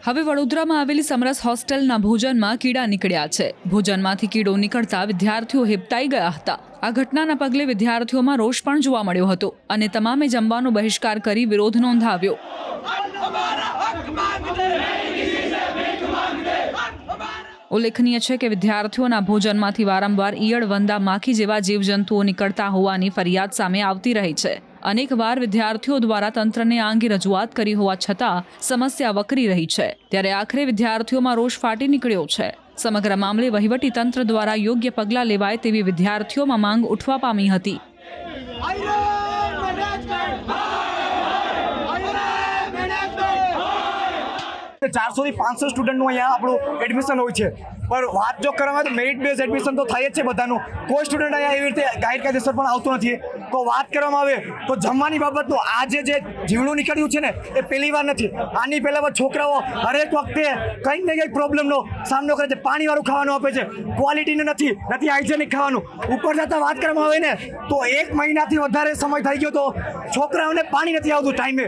હવે વડોદરામાં આવેલી સમરસ હોસ્ટેલના ભોજનમાં કીડા નીકળ્યા છે। ભોજનમાંથી કીડો નીકળતા વિદ્યાર્થીઓ હેબતાઈ ગયા હતા। આ ઘટનાના પગલે વિદ્યાર્થીઓમાં રોષ પણ જોવા મળ્યો હતો અને તમામે જમવાનો બહિષ્કાર કરી વિરોધ નોંધાવ્યો। ઉલ્લેખનીય છે કે વિદ્યાર્થીઓના ભોજનમાંથી વારંવાર ઈયળ, વંદા, માખી જેવા જીવજંતુઓ નીકળતા હોવાની ફરિયાદ સામે આવતી રહી છે। અનેકવાર વિદ્યાર્થીઓ દ્વારા તંત્રને આ અંગે રજૂઆત કરી હોવા છતાં સમસ્યા વકરી રહી છે। ત્યારે આખરે વિદ્યાર્થીઓમાં રોષ ફાટી નીકળ્યો છે। સમગ્ર મામલે વહીવટી તંત્ર દ્વારા યોગ્ય પગલાં લેવાય તેવી વિદ્યાર્થીઓમાં માંગ ઉઠવા પામી હતી। 400 થી 500 સ્ટુડન્ટનું અહીંયા આપણું એડમિશન હોય છે, પણ વાત જો કરવામાં આવે તો મેરિટ બેઝ એડમિશન તો થાય જ છે બધાનું। કોઈ સ્ટુડન્ટ અહીંયા એવી રીતે ગેરકાયદેસર પણ આવતો નથી। તો વાત કરવામાં આવે તો જમવાની બાબતનું આજે જે જીવડું નીકળ્યું છે ને એ પહેલી વાર નથી। આની પહેલાં છોકરાઓ હરેક વખતે કંઈક ને કંઈક પ્રોબ્લેમનો સામનો કરે છે। પાણીવાળું ખાવાનું આપે છે, ક્વોલિટીનું નથી હાઇજેનિક ખાવાનું। ઉપર જતાં વાત કરવામાં આવે ને તો 1 મહિનાથી વધારે સમય થઈ ગયો તો છોકરાઓને પાણી નથી આવતું ટાઈમે।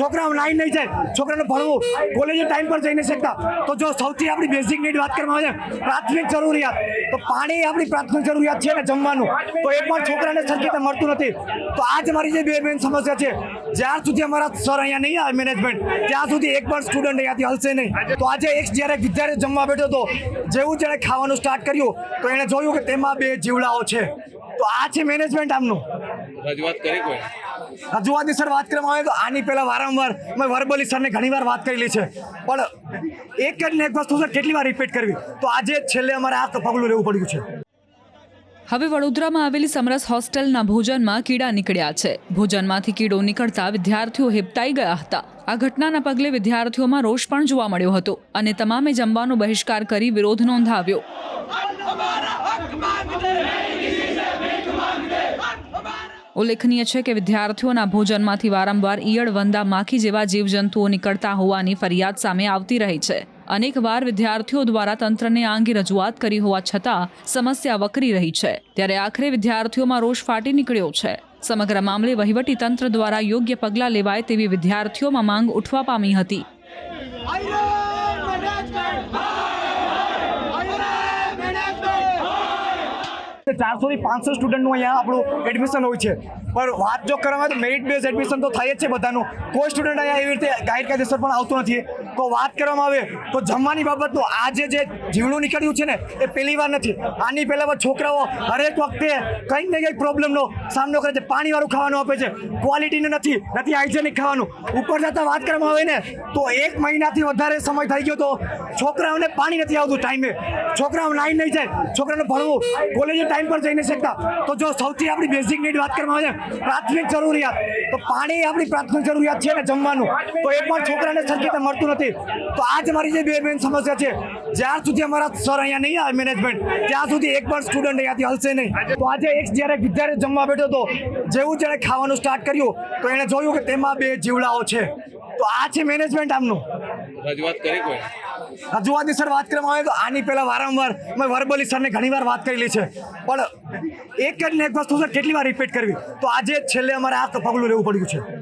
છોકરાઓ નાઈ નહીં જાય, છોકરાને ભણવું, કોલેજે ટાઈમ પર જઈ નહીં શકતા। તો જો સૌથી આપણી બેઝિક નીડ વાત કરવામાં આવે પ્રાથમિક જરૂરિયાત, તો પાણી આપણી પ્રાથમિક જરૂરિયાત છે ને જમવાનું, તો એ પણ છોકરાને સરખી રીતે મળતું નથી। તો આ જ મારી જે બે મેન સમસ્યા છે। જ્યાં સુધી અમારા સર અહીંયા નહીં આવે મેનેજમેન્ટ, ત્યાં સુધી એક પણ સ્ટુડન્ટ અહીંયાથી હલશે નહીં। તો આજે જ્યારે વિદ્યાર્થી જમવા બેઠો હતો, જેવું જેણે ખાવાનું સ્ટાર્ટ કર્યું તો એણે જોયું કે તેમાં 2 જીવડાઓ છે। તો આ છે મેનેજમેન્ટ આમનું। રજૂઆત કરી કોઈ રજૂઆતની સર વાત કરવામાં આવે તો આની પહેલાં વારંવાર મેં વર્બલી સરને ઘણીવાર વાત કરેલી છે, પણ એક જ ને એક વસ્તુ સર કેટલી વાર રિપીટ કરવી। તો આજે છેલ્લે અમારે આ પગલું લેવું પડ્યું છે। હવે વડોદરામાં આવેલી સમરસ હોસ્ટેલના ભોજનમાં કીડા નીકળ્યા છે। ભોજનમાંથી કીડો નીકળતા વિદ્યાર્થીઓ હેબતાઈ ગયા હતા। આ ઘટનાના પગલે વિદ્યાર્થીઓમાં રોષ પણ જોવા મળ્યો હતો અને તમામે જમવાનો બહિષ્કાર કરી વિરોધ નોંધાવ્યો। ઉલ્લેખનીય છે કે વિદ્યાર્થીઓના ભોજનમાંથી વારંવાર ઈયળ, વંદા, માખી જેવા જીવજંતુઓ નીકળતા હોવાની ફરિયાદ સામે આવતી રહી છે। અનેકવાર વિદ્યાર્થીઓ દ્વારા તંત્રને આ અંગે રજૂઆત કરી હોવા છતાં સમસ્યા વકરી રહી છે। ત્યારે આખરે વિદ્યાર્થીઓમાં રોષ ફાટી નીકળ્યો છે। સમગ્ર મામલે વહીવટી તંત્ર દ્વારા યોગ્ય પગલાં લેવાય તેવી વિદ્યાર્થીઓમાં માંગ ઉઠવા પામી હતી। 400 થી 500 સ્ટુડન્ટનું અહીંયા આપણું એડમિશન હોય છે, પણ વાત જો કરવામાં આવે તો મેરિટ બેઝ એડમિશન તો થાય જ છે બધાનું। કોઈ સ્ટુડન્ટ અહીંયા એવી રીતે ગેરકાયદેસર પણ આવતો નથી। તો વાત કરવામાં આવે તો જમવાની બાબતનું આજે જે જીવડું નીકળ્યું છે ને એ પહેલી વાર નથી। આની પહેલાં છોકરાઓ હરેક વખતે કંઈક ને કંઈક પ્રોબ્લેમનો સામનો કરે છે। પાણીવાળું ખાવાનું આપે છે, ક્વોલિટીનું નથી હાઇજેનિક ખાવાનું। ઉપર જતાં વાત કરવામાં આવે ને તો 1 મહિનાથી વધારે સમય થઈ ગયો તો છોકરાઓને પાણી નથી આવતું ટાઈમે। છોકરાઓ નાઈ નહીં જાય, છોકરાને ભણવું, કોલેજે ટાઈમ પર જઈ નહીં શકતા। તો જો સૌથી આપણી બેઝિક નીડ વાત કરવામાં આવે પ્રાથમિક જરૂરિયાત, તો પાણી આપણી પ્રાથમિક જરૂરિયાત છે ને જમવાનું, તો એ પણ છોકરાને સરખી રીતે મળતું નથી। તો આ જ મારી જે બે મેન સમસ્યા છે। જ્યાં સુધી અમારા સર અહીંયા નહીં આવે મેનેજમેન્ટ, ત્યાં સુધી એક પણ સ્ટુડન્ટ અહીંયાથી હલશે નહીં। તો આજે જ્યારે વિદ્યાર્થી જમવા બેઠો હતો, જેવું જેણે ખાવાનું સ્ટાર્ટ કર્યું તો એણે જોયું કે તેમાં 2 જીવડાઓ છે। તો આ છે મેનેજમેન્ટ આમનું। રજૂઆત કરી કોઈ રજૂઆતની સર વાત કરવામાં આવે તો આની પહેલાં વારંવાર મેં વર્બલી સરને ઘણીવાર વાત કરેલી છે, પણ એક જ ને એક વસ્તુ સર કેટલી વાર રિપીટ કરવી। તો આજે છેલ્લે અમારે આ પગલું લેવું પડ્યું છે।